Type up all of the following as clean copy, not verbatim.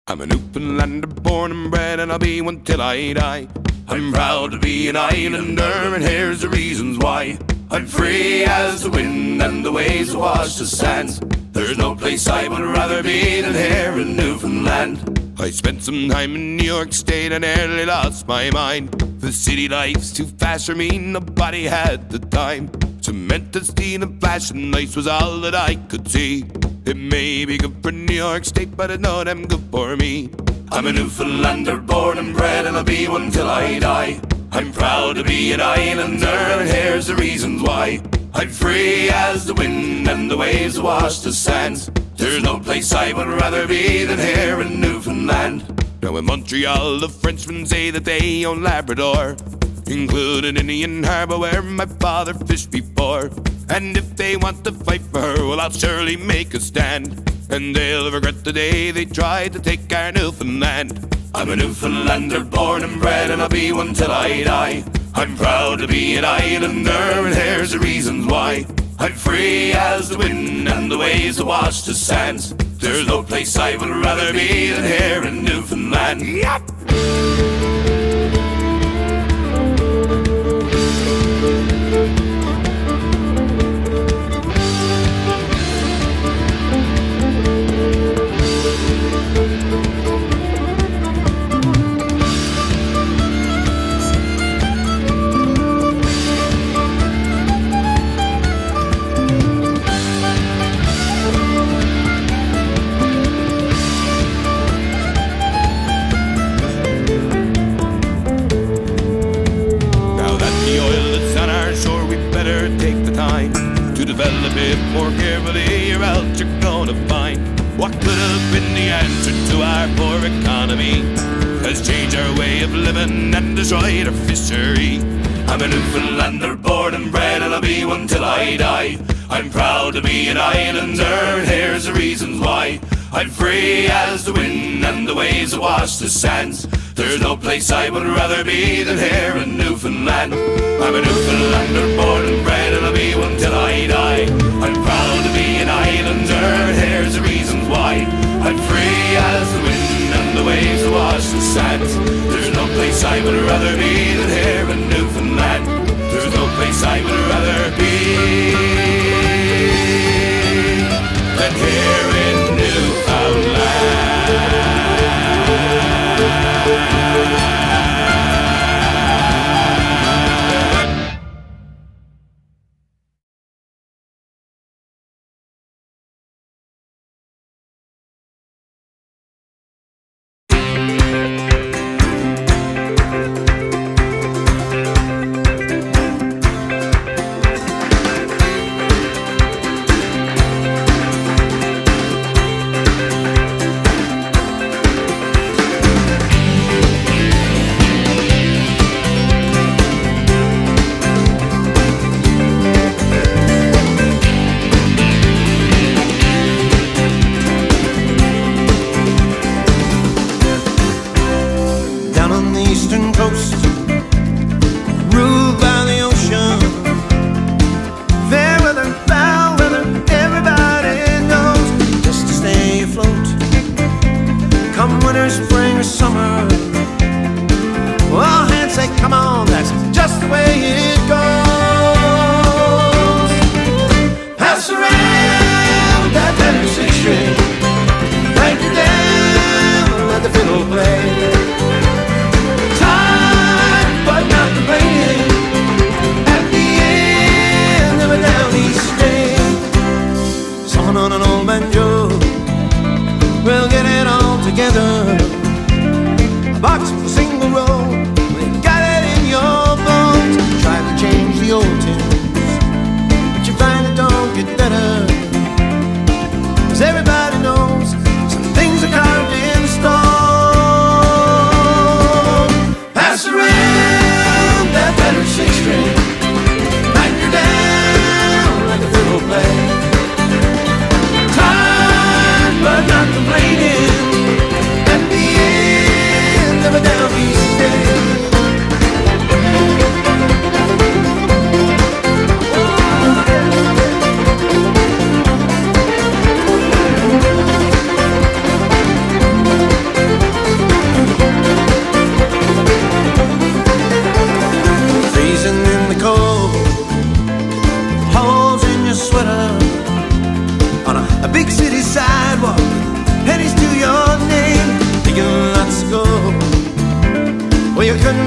I'm a Newfoundlander born and bred, and I'll be one till I die. I'm proud to be an islander, and here's the reasons why. I'm free as the wind, and the waves wash the sands. There's no place I would rather be than here in Newfoundland. I spent some time in New York State and nearly lost my mind. The city life's too fast for me, nobody had the time. Cement and steel and flashing lights was all that I could see. It may be good for New York State, but it's not damn good for me. I'm a Newfoundlander born and bred, and I'll be one till I die. I'm proud to be an islander, and here's the reasons why. I'm free as the wind, and the waves wash the sands. There's no place I would rather be than here in Newfoundland. Now in Montreal, the Frenchmen say that they own Labrador, including Indian Harbour where my father fished before. And if they want to fight for her, well, I'll surely make a stand. And they'll regret the day they tried to take our Newfoundland. I'm a Newfoundlander born and bred, and I'll be one till I die. I'm proud to be an islander, and here's the reasons why. I'm free as the wind, and the waves wash the sands. There's no place I would rather be than here in Newfoundland. Yep! Develop it more carefully, or else you're gonna find what could have been the answer to our poor economy has changed our way of living and destroyed our fishery. I'm a Newfoundlander born and bred, and I'll be one till I die. I'm proud to be an islander, and here's the reasons why. I'm free as the wind, and the waves wash the sands. There's no place I would rather be than here in Newfoundland. I'm a Newfoundlander born and bred, and I'll be one till I die. I'm proud to be an islander, and here's the reasons why. I'm free as the wind, and the waves wash the sands. There's no place I would rather be than here in Newfoundland. There's no place I would rather be than here in Newfoundland.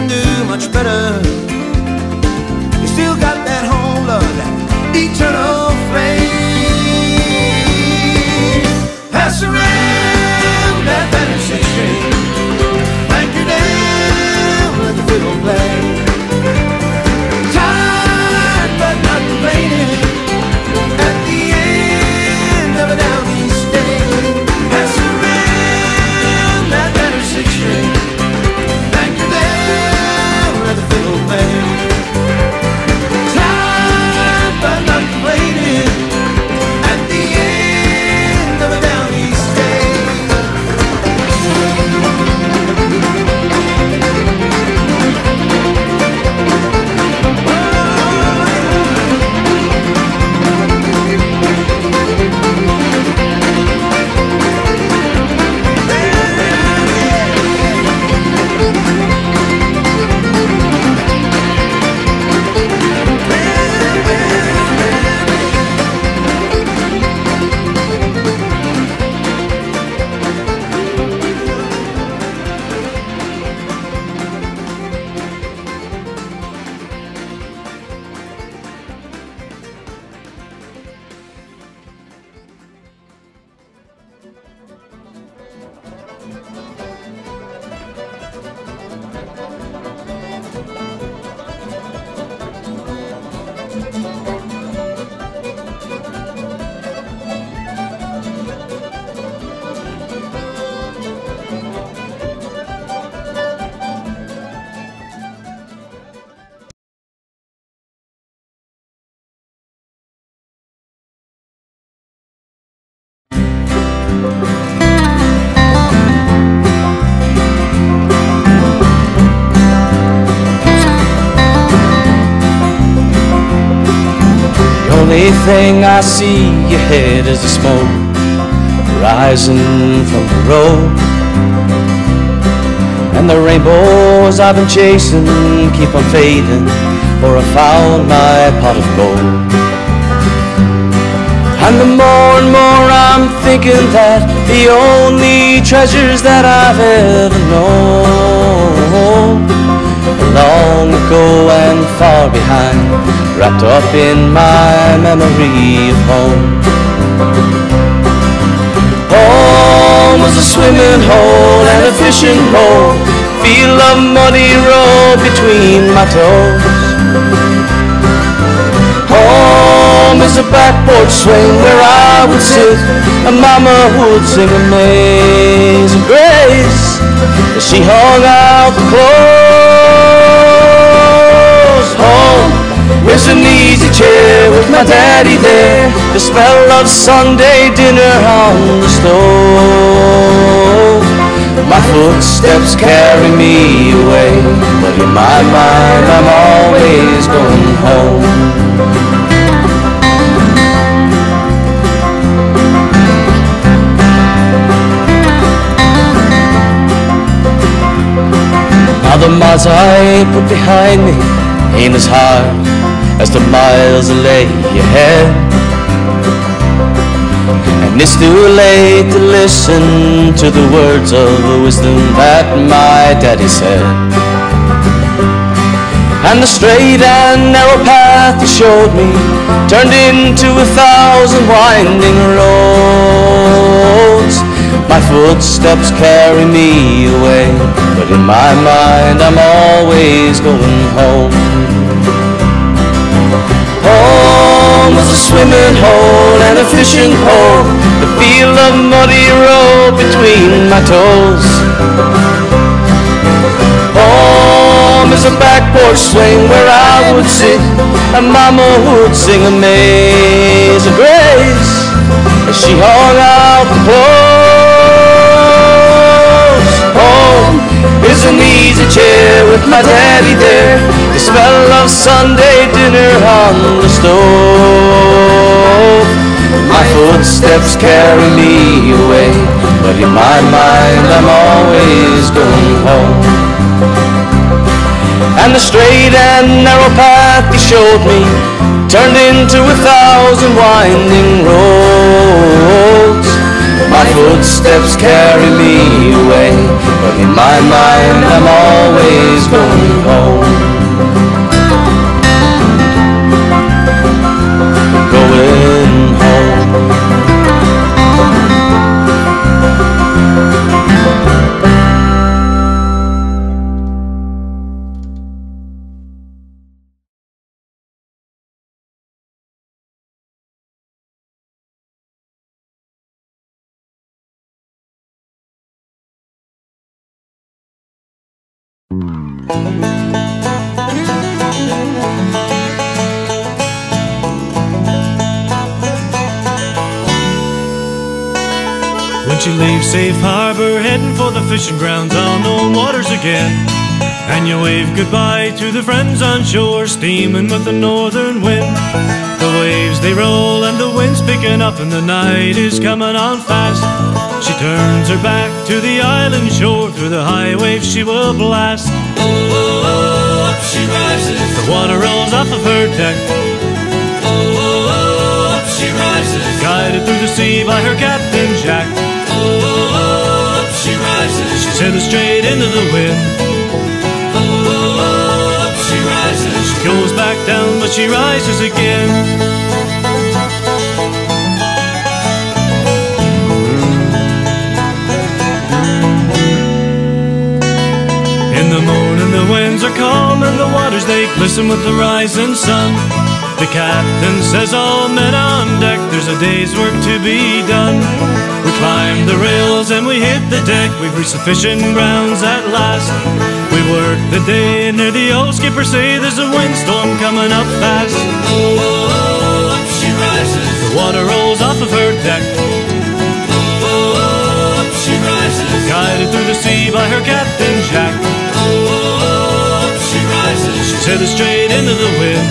can do much better. You still got that home love, that eternal flame. Pass around that fantasy string, anchor down, let the fiddle play. Tired but not complaining at the end of a down east day. Pass around that fantasy string, anchor down, let the fiddle play. Tired but not complaining at the end of a down east day. The only thing I see ahead is the smoke rising from the road, and the rainbows I've been chasing keep on fading, for I found my pot of gold. And the more and more I'm thinking that the only treasures that I've ever known are long ago and far behind, wrapped up in my memory of home. Home was a swimming hole and a fishing pole, field of muddy road between my toes. Home is a back porch swing where I would sit, and Mama would sing Amazing Grace as she hung out the clothes. Home is an easy chair with my daddy there, the smell of Sunday dinner on the stove. My footsteps carry me away, but in my mind I'm always going home. Now the miles I put behind me ain't as hard as the miles that lay ahead, and it's too late to listen to the words of wisdom that my daddy said. And the straight and narrow path he showed me turned into 1,000 winding roads. My footsteps carry me away, but in my mind I'm always going home. Home was a swimming hole and a fishing pole, the field of muddy road between my toes. Home is a back porch swing where I would sit, and Mama would sing Amazing Grace as she hung out the clothes. Home is an easy chair with my daddy there, the smell of Sunday dinner on the stove. My footsteps carry me away, but in my mind I'm always going home. And the straight and narrow path he showed me turned into 1,000 winding roads. my footsteps carry me away, but in my mind I'm always going home. Going home. When she leaves Safe Harbor, heading for the fishing grounds on known waters again, and you wave goodbye to the friends on shore, steaming with the northern wind. The waves they roll and the wind's picking up and the night is coming on fast. She turns her back to the island shore, through the high waves she will blast. Oh, up she rises. The water rolls off of her deck. Oh, up she rises. Guided through the sea by her Captain Jack. Oh, up she rises. She's headed straight into the wind. Oh, up she rises. She goes back down, but she rises again. In the morning the winds are calm and the waters they glisten with the rising sun. The captain says all men on deck, there's a day's work to be done. We climb the rails and we hit the deck, we've reached the fishing grounds at last. We work the day and hear the old skipper say there's a windstorm coming up fast. Oh, up she rises. The water rolls off of her deck. Oh, up she rises. Guided through the sea by her Captain Jack. Oh, up she rises. She's headed straight into the wind.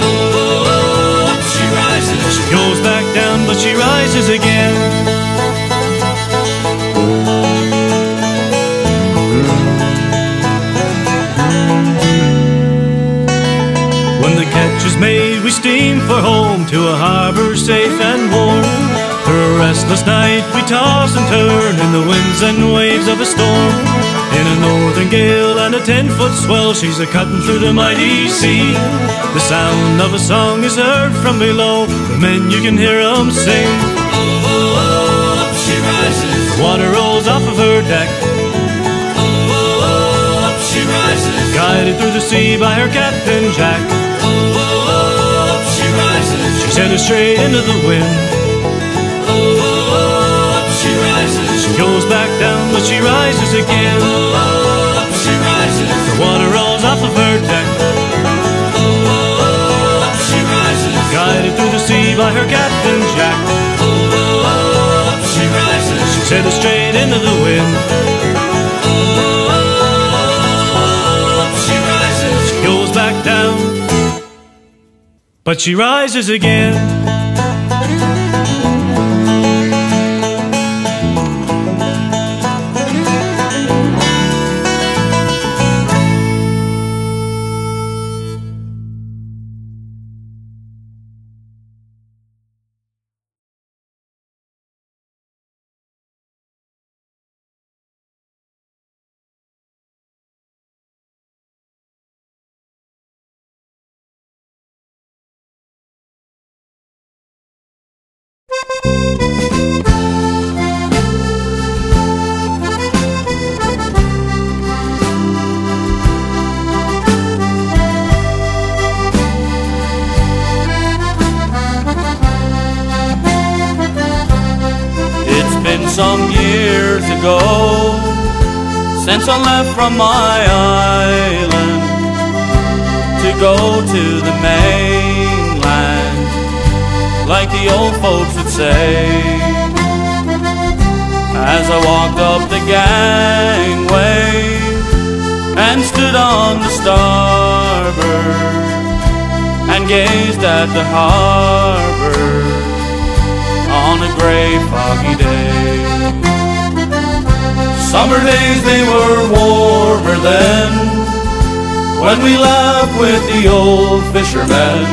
Oh, up she rises. She goes back down, but she rises again. When the catch is made, we steam for home, to a harbor safe and warm. Through a restless night we toss and turn in the winds and waves of a storm. In a northern gale and a 10-foot swell, she's a-cutting through the mighty sea. The sound of a song is heard from below, the men you can hear 'em sing. Oh, up she rises. The water rolls off of her deck. Oh, up she rises. Guided through the sea by her Captain Jack. Oh, up she rises. She's headed straight into the wind. Oh, up she rises. She goes back down, but she rises again. Oh, up she rises. The water rolls off of her deck. Oh, up she rises. Guided through the sea by her Captain Jack. Oh, up she rises. She's headed straight into the wind. Oh, up she rises. She goes back down, but she rises again. Some years ago, since I left from my island to go to the mainland, like the old folks would say. As I walked up the gangway and stood on the starboard and gazed at the harbor on a gray foggy day. Summer days, they were warmer then, when we laughed with the old fishermen,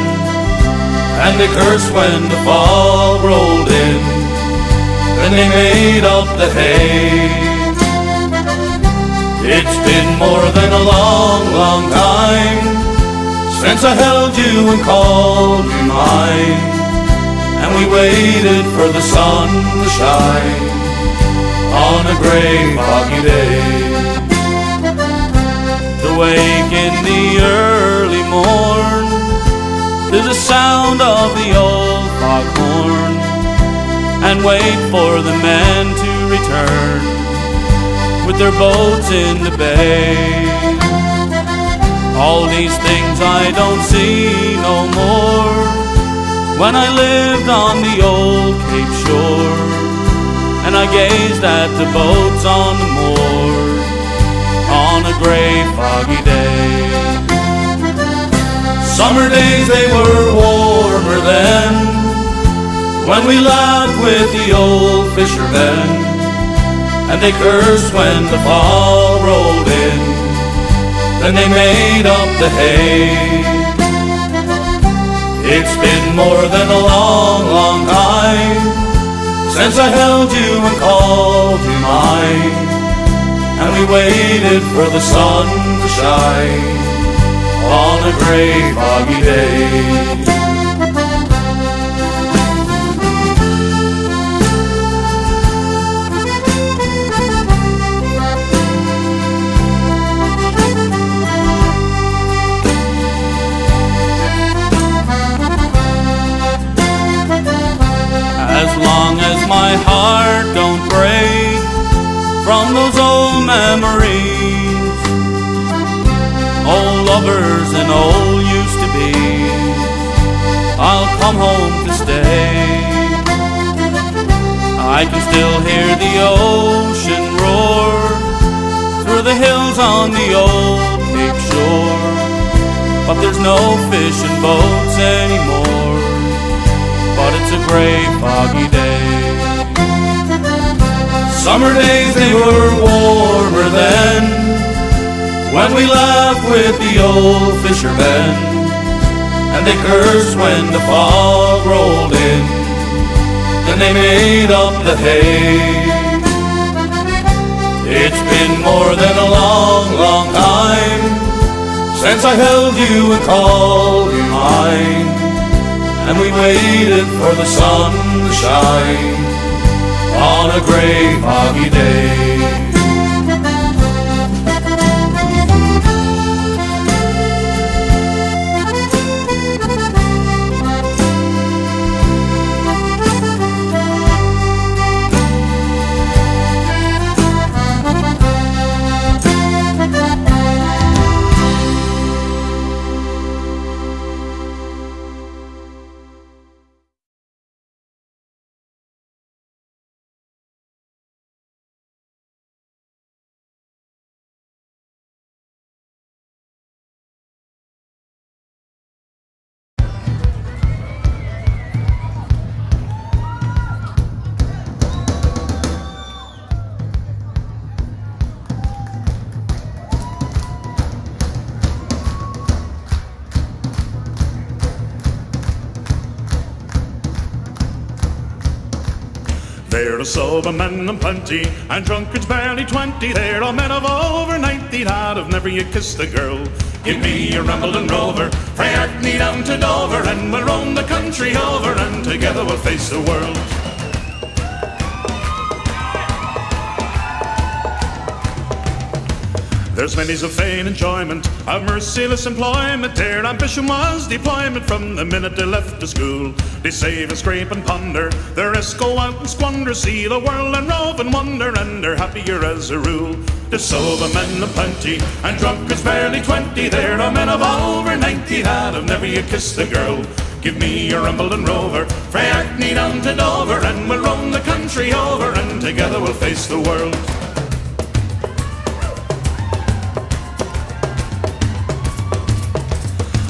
and they cursed when the fog rolled in, then they made up the hay. It's been more than a long, long time since I held you and called you mine, and we waited for the sun to shine on a grey, foggy day. To wake in the early morn to the sound of the old foghorn, and wait for the men to return with their boats in the bay. All these things I don't see no more when I lived on the old Cape shore, and I gazed at the boats on the moor on a grey, foggy day. Summer days, they were warmer then, when we laughed with the old fishermen, and they cursed when the fall rolled in, then they made up the hay. It's been more than a long, long time since I held you and called you mine, and we waited for the sun to shine on a grey, foggy day. As long as my heart don't break from those old memories, old lovers and old used to be, I'll come home to stay. I can still hear the ocean roar through the hills on the old Cape shore, but there's no fishing boats anymore, but it's a grey, foggy day. Summer days, they were warmer then, when we laughed with the old fishermen, and they cursed when the fog rolled in, then they made up the hay. It's been more than a long, long time since I held you and called you mine, and we waited for the sun to shine on a grey, foggy day. They're a sober men and plenty, and drunkards barely 20. They're all men of over 90 that have never yet kissed a girl. Give me a Ramblin' Rover, frae Orkney down to Dover, and we'll roam the country over, and together we'll face the world. There's many's a vain enjoyment of merciless employment. Their ambition was deployment from the minute they left the school. They save and scrape and ponder, the rest go out and squander, see the world and rove and wonder, and they're happier as a rule. There's sober men of plenty, and drunkards barely 20. They're all men of over 90 that have never yet kissed a girl. Give me a Ramblin' Rover, frae Orkney down to Dover, and we'll roam the country over, and together we'll face the world.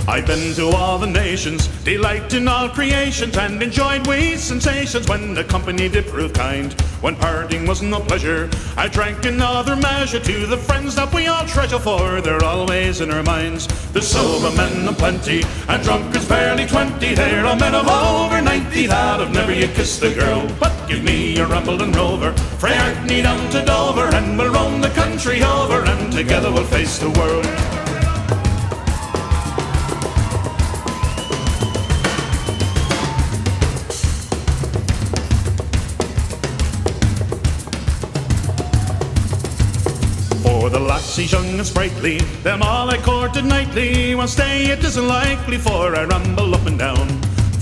I've been to all the nations, delight in all creations, and enjoyed wee sensations when the company did prove kind. When parting was no pleasure, I drank another measure to the friends that we all treasure, for they're always in our minds. There's sober men of plenty, and drunkards barely 20. They're all men of over 90 90 that have never yet kissed a girl. But give me a Rumble and Rover, frae Orkney down to Dover, and we'll roam the country over, and together we'll face the world. For the lassies young and sprightly, them all I courted nightly, one stay it isn't likely, for I rumble up and down.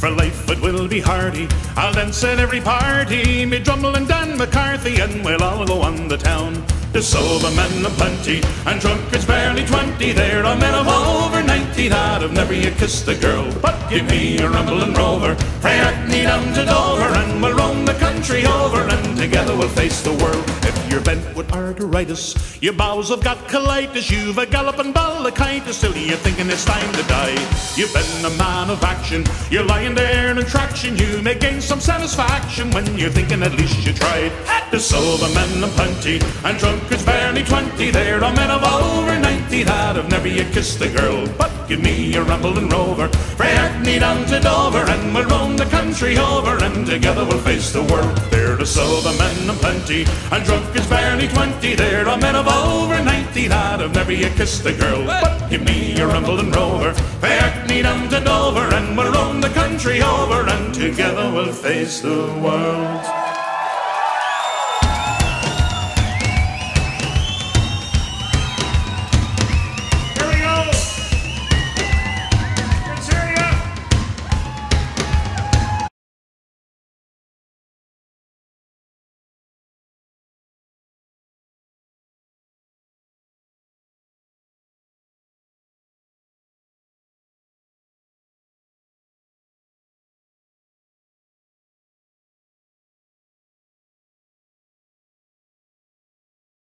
For life it will be hardy, I'll dance at every party, me Drummle and Dan McCarthy, and we'll all go on the town. There's sober men of plenty, and drunkards barely 20. There are men of over 90 that have never yet kissed a girl. But give me a Rumble and Rover, frae Orkney down to Dover, and we'll roam the country over, and together we'll face the world. If you're bent with arteritis, your bowels have got colitis, you've a galloping ballacchitis, still you're thinking it's time to die. You've been a man of action, you're lying there in traction, you may gain some satisfaction when you're thinking at least you tried. There's sober men of plenty, and drunkards barely 20. There are men of over 90 that have never yet kissed a girl. But give me a Rumble and Rover, frae Orkney down to Dover, and we'll roam the country over, and together we'll face the world. There are sober men of plenty, and drunkards barely 20. There are men of over 90 that have never yet kissed a girl. But give me a Rumble and Rover, frae Orkney down to Dover, and we'll roam the country over, and together we'll face the world.